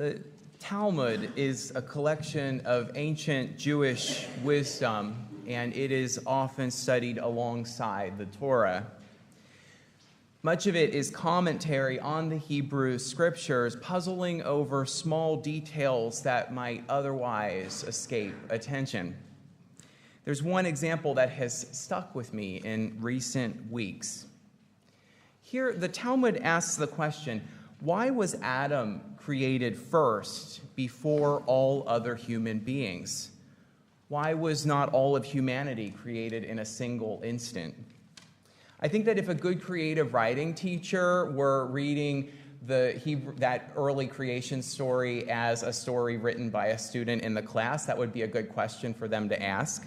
The Talmud is a collection of ancient Jewish wisdom, and it is often studied alongside the Torah. Much of it is commentary on the Hebrew Scriptures, puzzling over small details that might otherwise escape attention. There's one example that has stuck with me in recent weeks. Here, the Talmud asks the question, why was Adam created first before all other human beings? Why was not all of humanity created in a single instant? I think that if a good creative writing teacher were reading that early creation story as a story written by a student in the class, that would be a good question for them to ask.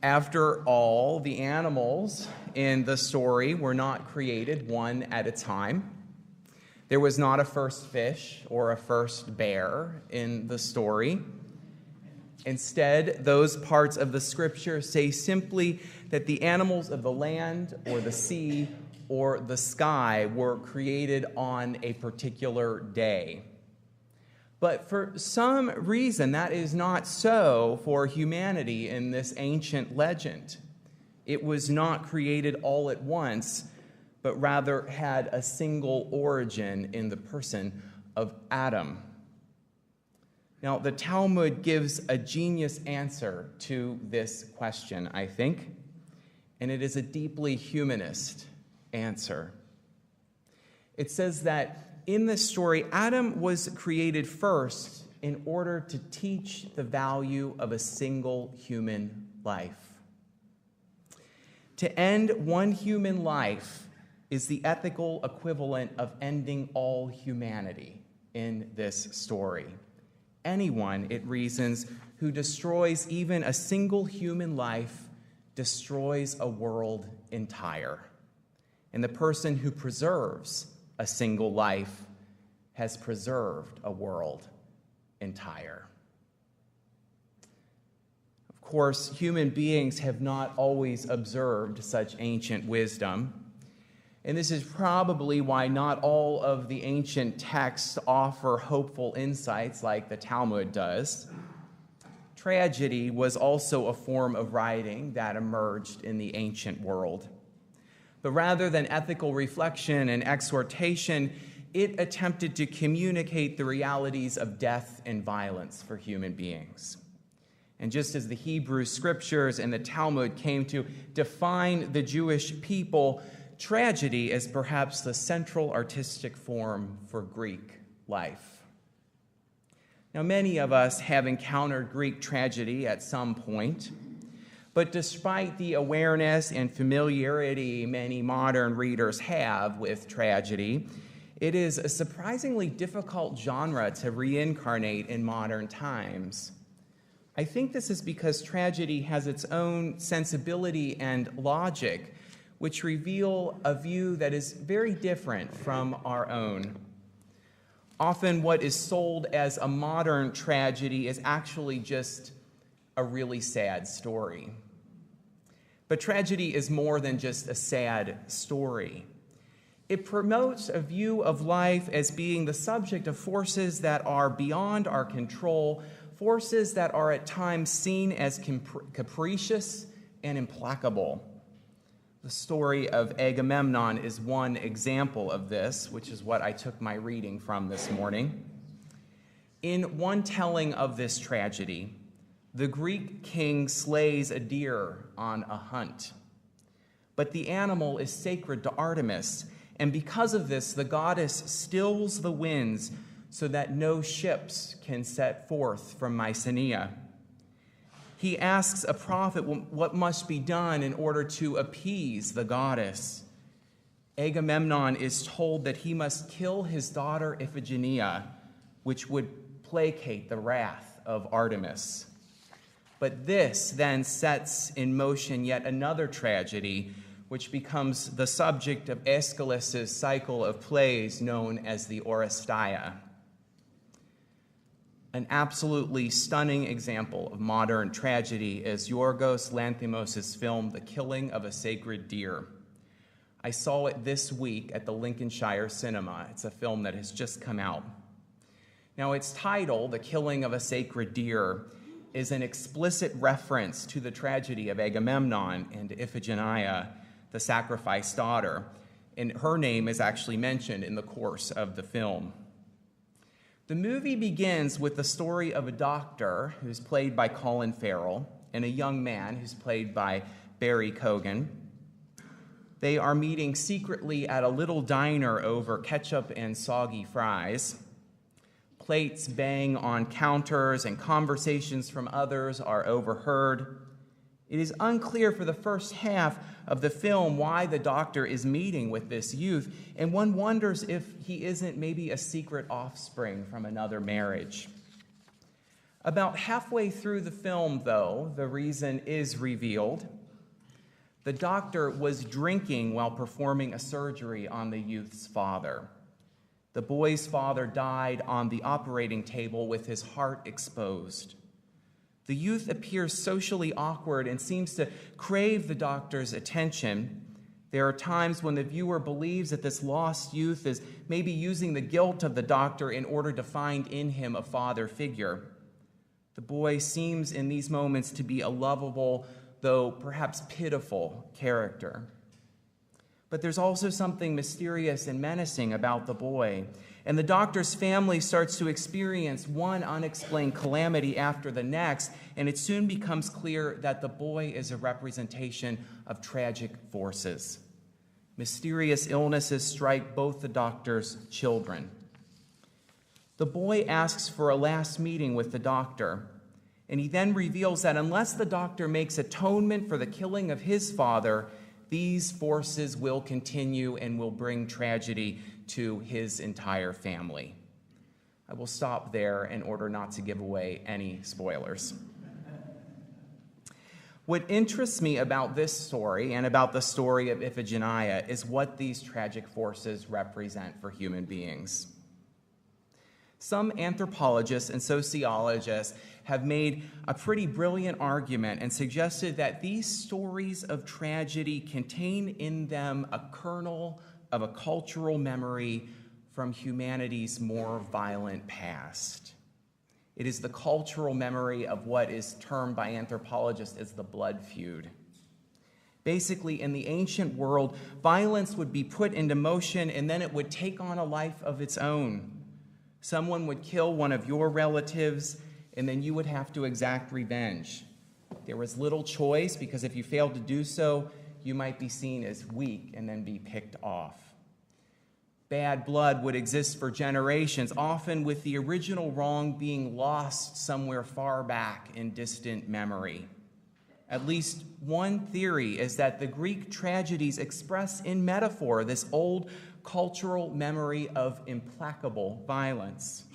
After all, the animals in the story were not created one at a time. There was not a first fish or a first bear in the story. Instead, those parts of the Scripture say simply that the animals of the land or the sea or the sky were created on a particular day. But for some reason, that is not so for humanity in this ancient legend. It was not created all at once, but rather had a single origin in the person of Adam. Now, the Talmud gives a genius answer to this question, I think, and it is a deeply humanist answer. It says that in this story, Adam was created first in order to teach the value of a single human life. To end one human life is the ethical equivalent of ending all humanity in this story. Anyone, it reasons, who destroys even a single human life destroys a world entire. And the person who preserves a single life has preserved a world entire. Of course, human beings have not always observed such ancient wisdom. And this is probably why not all of the ancient texts offer hopeful insights like the Talmud does. Tragedy was also a form of writing that emerged in the ancient world. But rather than ethical reflection and exhortation, it attempted to communicate the realities of death and violence for human beings. And just as the Hebrew Scriptures and the Talmud came to define the Jewish people, tragedy is perhaps the central artistic form for Greek life. Now, many of us have encountered Greek tragedy at some point, but despite the awareness and familiarity many modern readers have with tragedy, it is a surprisingly difficult genre to reincarnate in modern times. I think this is because tragedy has its own sensibility and logic, which reveal a view that is very different from our own. Often what is sold as a modern tragedy is actually just a really sad story. But tragedy is more than just a sad story. It promotes a view of life as being the subject of forces that are beyond our control, forces that are at times seen as capricious and implacable. The story of Agamemnon is one example of this, which is what I took my reading from this morning. In one telling of this tragedy, the Greek king slays a deer on a hunt. But the animal is sacred to Artemis, and because of this, the goddess stills the winds so that no ships can set forth from Mycenae. He asks a prophet what must be done in order to appease the goddess. Agamemnon is told that he must kill his daughter Iphigenia, which would placate the wrath of Artemis. But this then sets in motion yet another tragedy, which becomes the subject of Aeschylus's cycle of plays known as the Oresteia. An absolutely stunning example of modern tragedy is Yorgos Lanthimos' film, The Killing of a Sacred Deer. I saw it this week at the Lincolnshire Cinema. It's a film that has just come out. Now, its title, The Killing of a Sacred Deer, is an explicit reference to the tragedy of Agamemnon and Iphigenia, the sacrificed daughter, and her name is actually mentioned in the course of the film. The movie begins with the story of a doctor who's played by Colin Farrell and a young man who's played by Barry Keoghan. They are meeting secretly at a little diner over ketchup and soggy fries. Plates bang on counters and conversations from others are overheard. It is unclear for the first half of the film why the doctor is meeting with this youth, and one wonders if he isn't maybe a secret offspring from another marriage. About halfway through the film, though, the reason is revealed. The doctor was drinking while performing a surgery on the youth's father. The boy's father died on the operating table with his heart exposed. The youth appears socially awkward and seems to crave the doctor's attention. There are times when the viewer believes that this lost youth is maybe using the guilt of the doctor in order to find in him a father figure. The boy seems in these moments to be a lovable, though perhaps pitiful, character. But there's also something mysterious and menacing about the boy. And the doctor's family starts to experience one unexplained calamity after the next, and it soon becomes clear that the boy is a representation of tragic forces. Mysterious illnesses strike both the doctor's children. The boy asks for a last meeting with the doctor, and he then reveals that unless the doctor makes atonement for the killing of his father, these forces will continue and will bring tragedy to his entire family. I will stop there in order not to give away any spoilers. What interests me about this story and about the story of Iphigenia is what these tragic forces represent for human beings. Some anthropologists and sociologists have made a pretty brilliant argument and suggested that these stories of tragedy contain in them a kernel of a cultural memory from humanity's more violent past. It is the cultural memory of what is termed by anthropologists as the blood feud. Basically, in the ancient world, violence would be put into motion and then it would take on a life of its own. Someone would kill one of your relatives, and then you would have to exact revenge. There was little choice, because if you failed to do so, you might be seen as weak and then be picked off. Bad blood would exist for generations, often with the original wrong being lost somewhere far back in distant memory. At least one theory is that the Greek tragedies express in metaphor this old cultural memory of implacable violence.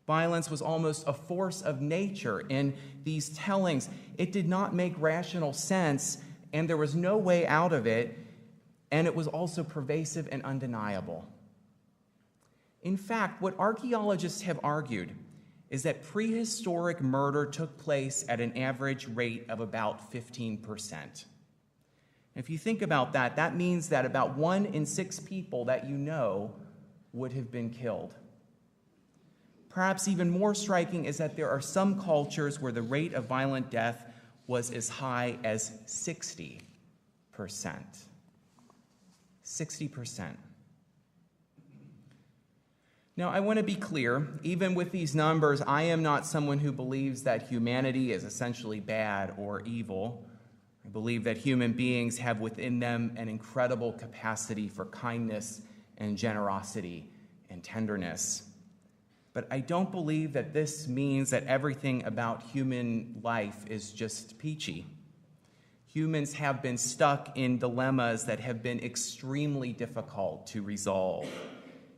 Violence was almost a force of nature in these tellings. It did not make rational sense, and there was no way out of it, and it was also pervasive and undeniable. In fact, what archaeologists have argued is that prehistoric murder took place at an average rate of about 15%. If you think about that, that means that about 1 in 6 people that you know would have been killed. Perhaps even more striking is that there are some cultures where the rate of violent death was as high as 60%. 60%. Now, I want to be clear, even with these numbers, I am not someone who believes that humanity is essentially bad or evil. I believe that human beings have within them an incredible capacity for kindness and generosity and tenderness. But I don't believe that this means that everything about human life is just peachy. Humans have been stuck in dilemmas that have been extremely difficult to resolve.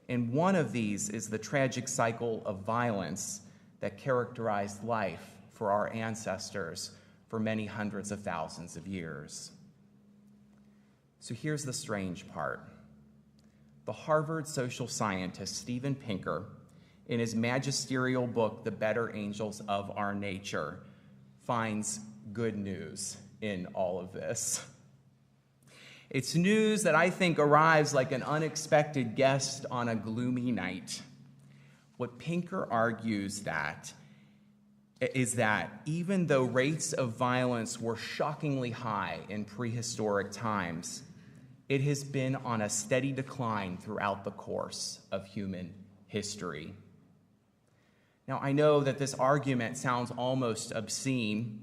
And one of these is the tragic cycle of violence that characterized life for our ancestors for many hundreds of thousands of years. So here's the strange part. The Harvard social scientist Steven Pinker, in his magisterial book, The Better Angels of Our Nature, finds good news in all of this. It's news that I think arrives like an unexpected guest on a gloomy night. What Pinker argues is that even though rates of violence were shockingly high in prehistoric times, it has been on a steady decline throughout the course of human history. Now, I know that this argument sounds almost obscene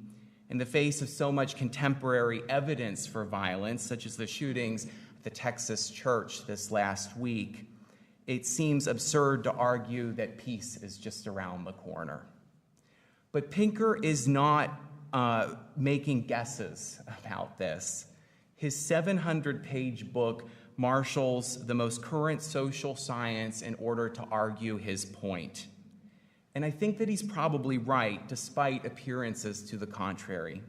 in the face of so much contemporary evidence for violence, such as the shootings at the Texas church this last week. It seems absurd to argue that peace is just around the corner. But Pinker is not making guesses about this. His 700-page book marshals the most current social science in order to argue his point. And I think that he's probably right, despite appearances to the contrary.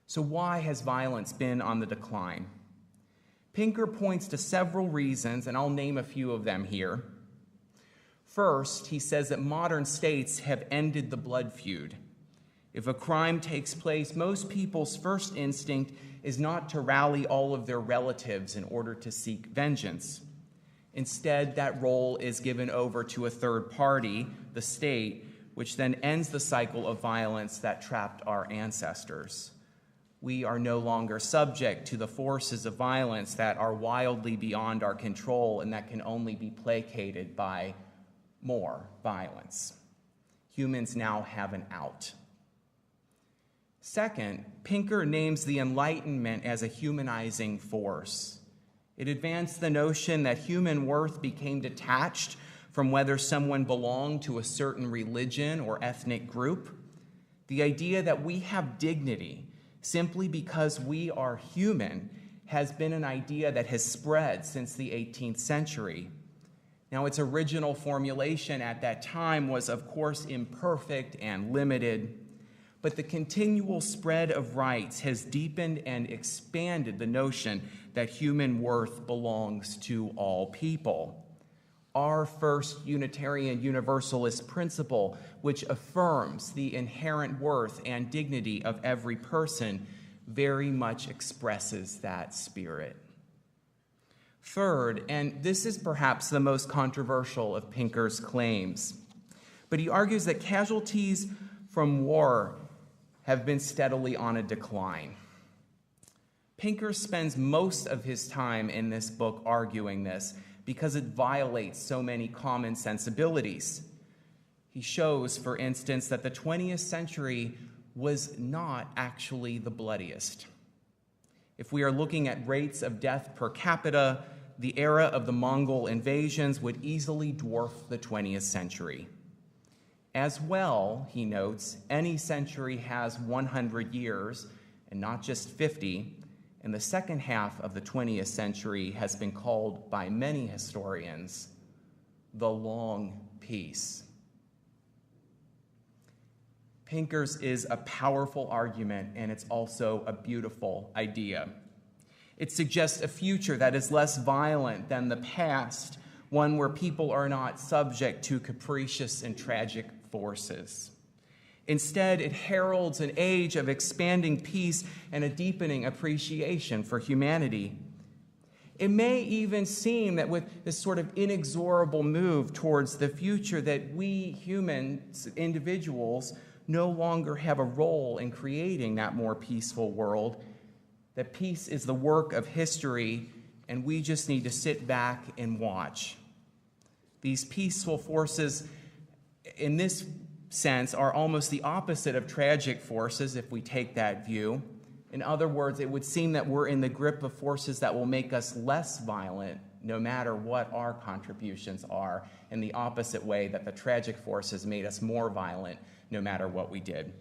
So why has violence been on the decline? Pinker points to several reasons, and I'll name a few of them here. First, he says that modern states have ended the blood feud. If a crime takes place, most people's first instinct is not to rally all of their relatives in order to seek vengeance. Instead, that role is given over to a third party, the state, which then ends the cycle of violence that trapped our ancestors. We are no longer subject to the forces of violence that are wildly beyond our control and that can only be placated by more violence. Humans now have an out. Second, Pinker names the Enlightenment as a humanizing force. It advanced the notion that human worth became detached from whether someone belonged to a certain religion or ethnic group. The idea that we have dignity simply because we are human has been an idea that has spread since the 18th century. Now, its original formulation at that time was, of course, imperfect and limited, but the continual spread of rights has deepened and expanded the notion that human worth belongs to all people. Our first Unitarian Universalist principle, which affirms the inherent worth and dignity of every person, very much expresses that spirit. Third, and this is perhaps the most controversial of Pinker's claims, but he argues that casualties from war have been steadily on a decline. Pinker spends most of his time in this book arguing this because it violates so many common sensibilities. He shows, for instance, that the 20th century was not actually the bloodiest. If we are looking at rates of death per capita, the era of the Mongol invasions would easily dwarf the 20th century. As well, he notes, any century has 100 years, and not just 50, and the second half of the 20th century has been called by many historians the long peace. Pinker's is a powerful argument, and it's also a beautiful idea. It suggests a future that is less violent than the past, one where people are not subject to capricious and tragic forces. Instead, it heralds an age of expanding peace and a deepening appreciation for humanity. It may even seem that with this sort of inexorable move towards the future that we humans, individuals, no longer have a role in creating that more peaceful world, that peace is the work of history and we just need to sit back and watch. These peaceful forces, in this sense, are almost the opposite of tragic forces if we take that view. In other words, it would seem that we're in the grip of forces that will make us less violent no matter what our contributions are, in the opposite way that the tragic forces made us more violent no matter what we did.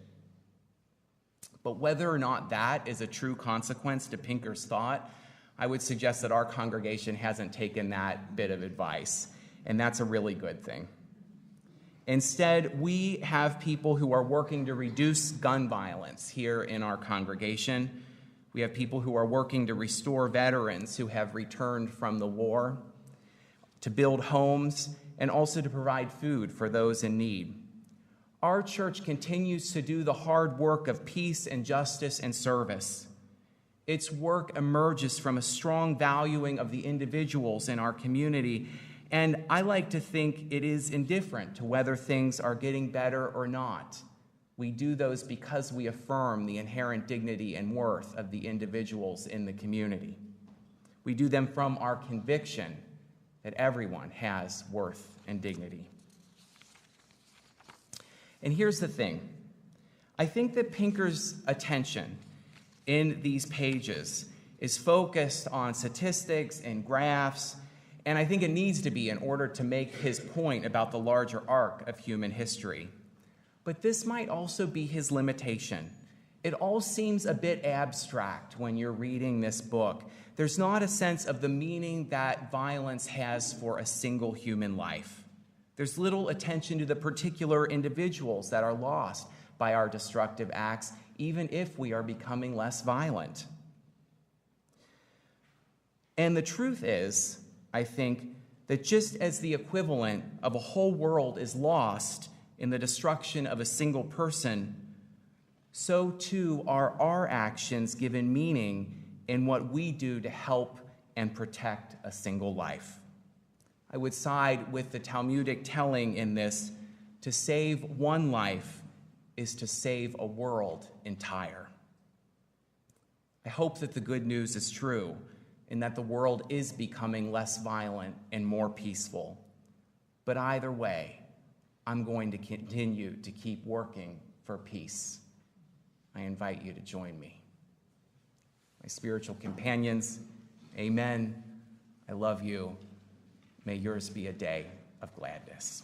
But whether or not that is a true consequence to Pinker's thought, I would suggest that our congregation hasn't taken that bit of advice, and that's a really good thing. Instead, we have people who are working to reduce gun violence here in our congregation. We have people who are working to restore veterans who have returned from the war, to build homes, and also to provide food for those in need. Our church continues to do the hard work of peace and justice and service. Its work emerges from a strong valuing of the individuals in our community And I like to think it is indifferent to whether things are getting better or not. We do those because we affirm the inherent dignity and worth of the individuals in the community. We do them from our conviction that everyone has worth and dignity. And here's the thing. I think that Pinker's attention in these pages is focused on statistics and graphs, and I think it needs to be in order to make his point about the larger arc of human history. But this might also be his limitation. It all seems a bit abstract when you're reading this book. There's not a sense of the meaning that violence has for a single human life. There's little attention to the particular individuals that are lost by our destructive acts, even if we are becoming less violent. And the truth is, I think, that just as the equivalent of a whole world is lost in the destruction of a single person, so too are our actions given meaning in what we do to help and protect a single life. I would side with the Talmudic telling in this: to save one life is to save a world entire. I hope that the good news is true and that the world is becoming less violent and more peaceful. But either way, I'm going to continue to keep working for peace. I invite you to join me. My spiritual companions, amen. I love you. May yours be a day of gladness.